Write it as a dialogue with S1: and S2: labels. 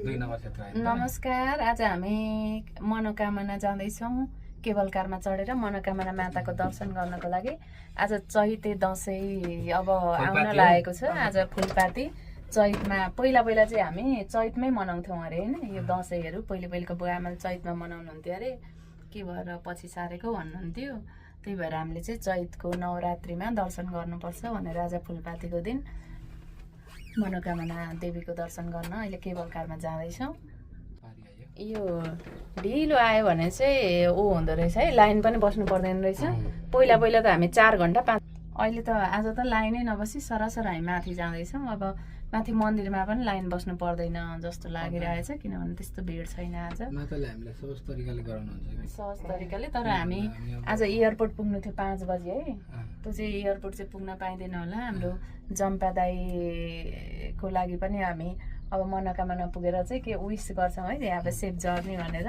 S1: 2 number क्षेत्र होइन
S2: नमस्कार। आज हामी मनोकामना जाँदैछौँ। केबल कारमा चढेर मनोकामना माताको दर्शन गर्नको लागि। आज चैते दसैँ अब आउन लागेको छ। आज फुलपाती चैतमा पहिला चाहिँ हामी चैतमै मनाउँथ्यौँ अरे होइन। यो दसैँहरू पहिलेको बुवाआमाले चैतमा मनाउनुहुन्थ्यो अरे, के भएर पछि सारेको भन्नुहुन्थ्यो। त्यही भएर हामीले चाहिँ चैतको नवरात्रिमा दर्शन गर्नुपर्छ भनेर आज फुलपातीको दिन मनोकामना देवीको दर्शन गर्न अहिले केबल कारमा जाँदैछौँ। यो ढिलो आयो भने चाहिँ हुँदो रहेछ है, लाइन पनि बस्नु पर्दैन रहेछ। पहिला त हामी 4 घन्टा 5। अहिले त आज त लाइनै नबसी सरासर हामी माथि जाँदैछौँ। अब माथि मन्दिरमा पनि लाइन बस्नु पर्दैन जस्तो लागिरहेछ, किनभने त्यस्तो भिड छैन आज।
S1: माताले हामीलाई सहज तरिकाले गराउनुहुन्छ,
S2: सहज तरिकाले। तर हामी आज एयरपोर्ट पुग्नु थियो 5 बजी है। त्यो चाहिँ एयरपोर्ट चाहिँ पुग्न पाइँदैन होला। हाम्रो जम्पा दाईको लागि पनि हामी अब मनोकामना पुगेर चाहिँ के विस गर्छौँ है, अब सेफ जर्नी भनेर।